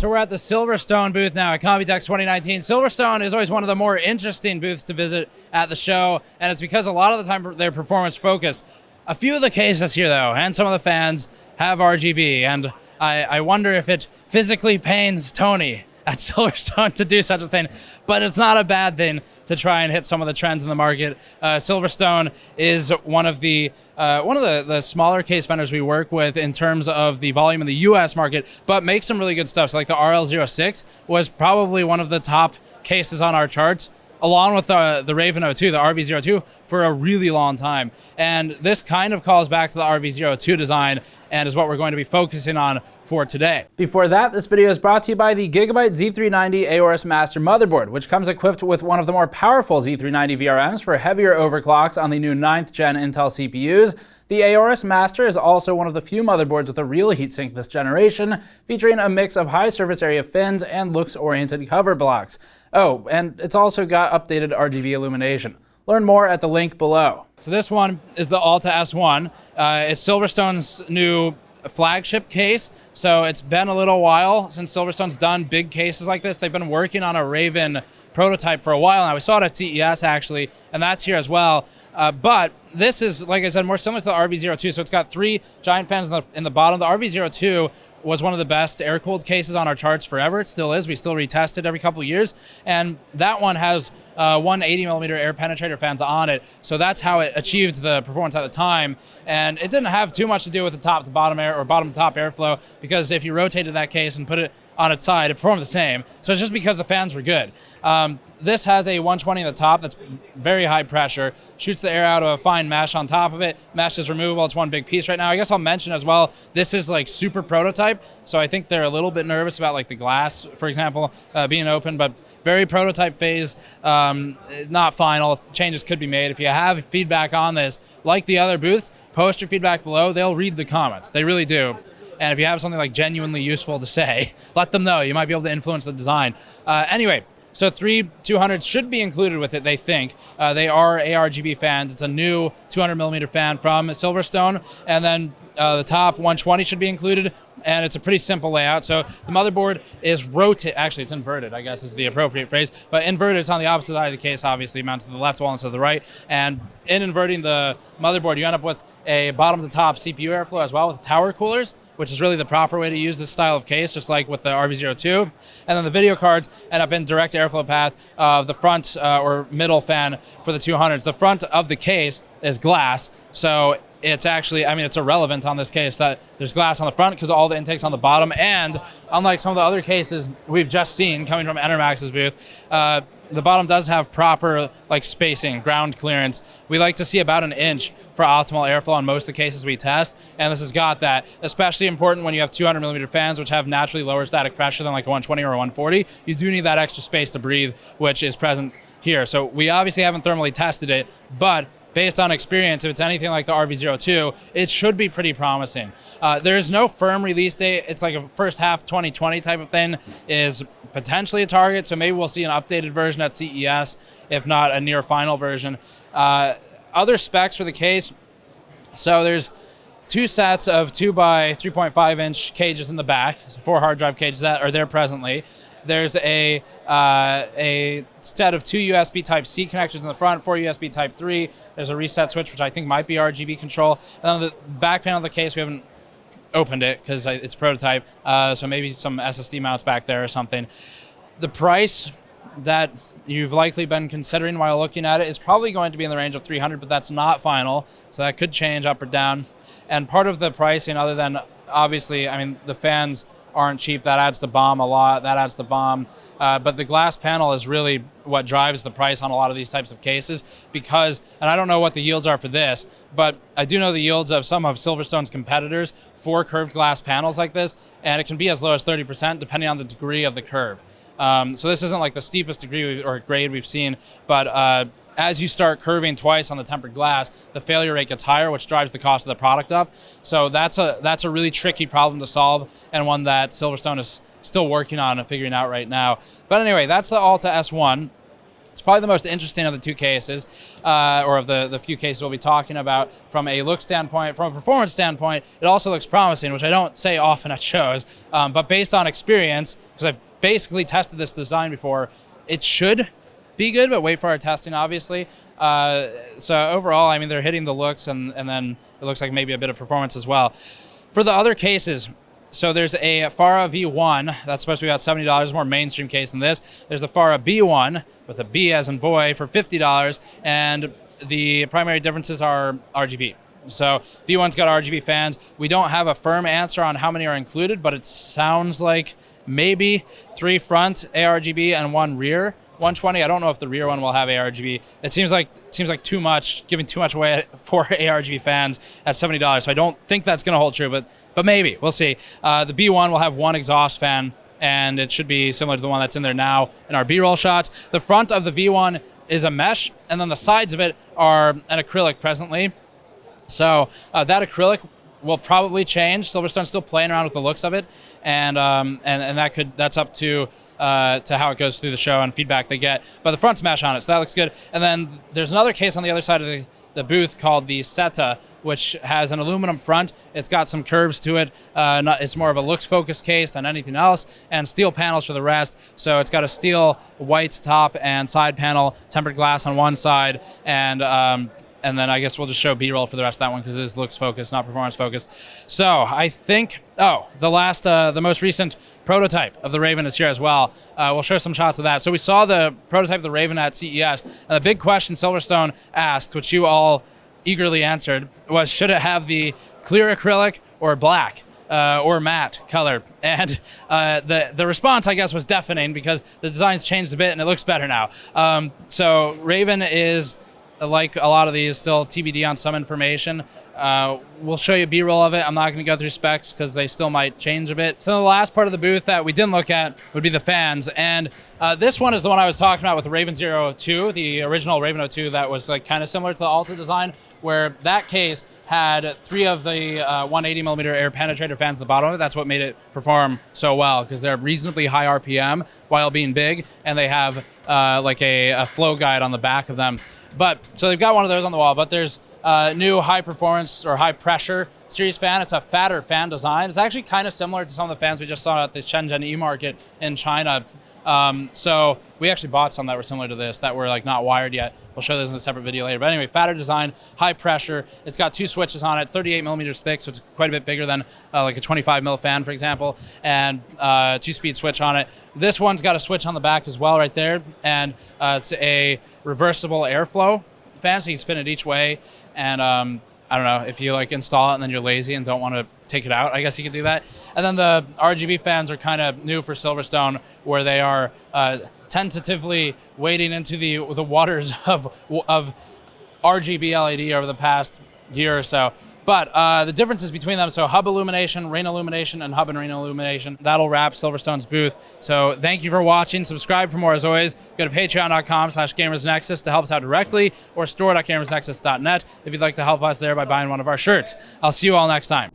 So we're at the Silverstone booth now at Computex 2019. Silverstone is always one of the more interesting booths to visit at the show, and it's because a lot of the time they're performance focused. A few of the cases here though, and some of the fans have RGB, and I wonder if it physically pains Tony at Silverstone to do such a thing, but it's not a bad thing to try and hit some of the trends in the market. Silverstone is one of the smaller case vendors we work with in terms of the volume in the US market, but makes some really good stuff. So like the RL06 was probably one of the top cases on our charts, along with the Raven 02, the RV02, for a really long time. And this kind of calls back to the RV02 design and is what we're going to be focusing on for today. Before that, this video is brought to you by the Gigabyte Z390 AORS Master motherboard, which comes equipped with one of the more powerful Z390 VRMs for heavier overclocks on the new 9th gen Intel CPUs. The AORS Master is also one of the few motherboards with a real heatsink this generation, featuring a mix of high surface area fins and looks-oriented cover blocks. Oh, and it's also got updated RGB illumination. Learn more at the link below. So this one is the Alta S1. It's Silverstone's new flagship case. So it's been a little while since Silverstone's done big cases like this. They've been working on a Raven prototype for a while now. We saw it at CES actually, and that's here as well. But this is, like I said, more similar to the RV02. So it's got three giant fans in the bottom. The RV02 was one of the best air-cooled cases on our charts forever. It still is. We still retest it every couple of years. And that one has 180mm air penetrator fans on it. So that's how it achieved the performance at the time. And it didn't have too much to do with the top to bottom air or bottom to top airflow, because if you rotated that case and put it on its side, it performed the same. So it's just because the fans were good. This has a 120 at the top that's very high pressure, shoots the air out of a fine mesh on top of it. Mesh is removable, it's one big piece right now. I guess I'll mention as well, this is like super prototype, so I think they're a little bit nervous about like the glass, for example, being open, but very prototype phase, not final. Changes could be made. If you have feedback on this, like the other booths, post your feedback below. They'll read the comments, they really do. And if you have something like genuinely useful to say, let them know. You might be able to influence the design. Anyway, so 3 200s should be included with it, they think. They are ARGB fans. It's a new 200mm fan from Silverstone. And then the top 120 should be included. And it's a pretty simple layout. So the motherboard is actually it's inverted, I guess is the appropriate phrase, but inverted, it's on the opposite side of the case, obviously mounted to the left wall instead of the right. And in inverting the motherboard, you end up with a bottom to top CPU airflow as well with tower coolers, which is really the proper way to use this style of case, just like with the RV02. And then the video cards end up in direct airflow path of the front or middle fan for the 200s. The front of the case is glass, so it's actually, I mean, it's irrelevant on this case that there's glass on the front because all the intake's on the bottom. And unlike some of the other cases we've just seen coming from Enermax's booth, the bottom does have proper like spacing, ground clearance. We like to see about 1 inch for optimal airflow on most of the cases we test, and this has got that. Especially important when you have 200mm fans, which have naturally lower static pressure than like a 120 or a 140. You do need that extra space to breathe, which is present here. So we obviously haven't thermally tested it, but based on experience, if it's anything like the RV02, it should be pretty promising. There is no firm release date. It's like a first half 2020 type of thing is potentially a target, so maybe we'll see an updated version at CES, if not a near final version. Other specs for the case, so there's 2 sets of 2 by 3.5 inch cages in the back, so 4 hard drive cages that are there presently. There's a set of 2 USB Type-C connectors in the front, 4 USB Type-3. There's a reset switch, which I think might be RGB control. And on the back panel of the case, we haven't opened it because it's prototype, so maybe some SSD mounts back there or something. The price that you've likely been considering while looking at it is probably going to be in the range of $300, but that's not final, so that could change up or down. And part of the pricing, other than obviously, I mean, the fans aren't cheap. That adds to BOM a lot. That adds to BOM. But the glass panel is really what drives the price on a lot of these types of cases because, and I don't know what the yields are for this, but I do know the yields of some of Silverstone's competitors for curved glass panels like this, and it can be as low as 30% depending on the degree of the curve. So this isn't like the steepest degree or grade we've seen, but as you start curving twice on the tempered glass, the failure rate gets higher, which drives the cost of the product up. So that's a really tricky problem to solve, and one that Silverstone is still working on and figuring out right now. But anyway, that's the Alta S1. It's probably the most interesting of the two cases, or of the few cases we'll be talking about from a look standpoint. From a performance standpoint, it also looks promising, which I don't say often at shows, but based on experience, because I've basically tested this design before, it should be good, but wait for our testing, obviously. So overall, I mean, they're hitting the looks, and then it looks like maybe a bit of performance as well. For the other cases, so there's a Fara V1 that's supposed to be about $70, more mainstream case than this. There's a Fara B1 with a B as in boy for $50, and the primary differences are RGB. So V1's got RGB fans. We don't have a firm answer on how many are included, but it sounds like maybe 3 front ARGB and 1 rear 120. I don't know if the rear one will have ARGB. It seems like too much, giving too much away for ARGB fans at $70. So I don't think that's going to hold true, but maybe we'll see. The B1 will have 1 exhaust fan, and it should be similar to the one that's in there now in our B-roll shots. The front of the V1 is a mesh, and then the sides of it are an acrylic presently. So that acrylic will probably change. Silverstone's still playing around with the looks of it, and that's up to how it goes through the show and feedback they get. But the front's mesh on it, so that looks good. And then there's another case on the other side of the booth called the Seta, which has an aluminum front. It's got some curves to it. It's more of a looks-focused case than anything else, and steel panels for the rest. So it's got a steel white top and side panel, tempered glass on one side, and then I guess we'll just show B-roll for the rest of that one because it is looks focused, not performance focused. So I think, the most recent prototype of the Raven is here as well. We'll show some shots of that. So we saw the prototype of the Raven at CES. And the big question Silverstone asked, which you all eagerly answered, was should it have the clear acrylic or black? Or matte color, and the response, I guess, was deafening because the design's changed a bit and it looks better now. So Raven is, like a lot of these, still TBD on some information. We'll show you B-roll of it. I'm not going to go through specs because they still might change a bit. So the last part of the booth that we didn't look at would be the fans, and this one is the one I was talking about with the Raven 02, the original Raven 02 that was like kind of similar to the Alta design, where that case had 3 of the 180mm air penetrator fans at the bottom of it. That's what made it perform so well, because they're reasonably high RPM while being big, and they have like a flow guide on the back of them. So they've got one of those on the wall, but there's new high performance or high pressure series fan. It's a fatter fan design. It's actually kind of similar to some of the fans we just saw at the Shenzhen E-Market in China. So we actually bought some that were similar to this that were like not wired yet. We'll show this in a separate video later. But anyway, fatter design, high pressure. It's got 2 switches on it, 38mm thick, so it's quite a bit bigger than like a 25mm fan, for example, and 2-speed switch on it. This one's got a switch on the back as well right there, and it's a reversible airflow fan, so you can spin it each way. And I don't know, if you like install it and then you're lazy and don't want to take it out, I guess you could do that. And then the RGB fans are kind of new for Silverstone, where they are tentatively wading into the waters of RGB LED over the past year or so. But the differences between them, so hub illumination, rain illumination, and hub and rain illumination, that'll wrap Silverstone's booth. So thank you for watching. Subscribe for more as always. Go to patreon.com/gamersnexus to help us out directly, or store.gamersnexus.net if you'd like to help us there by buying one of our shirts. I'll see you all next time.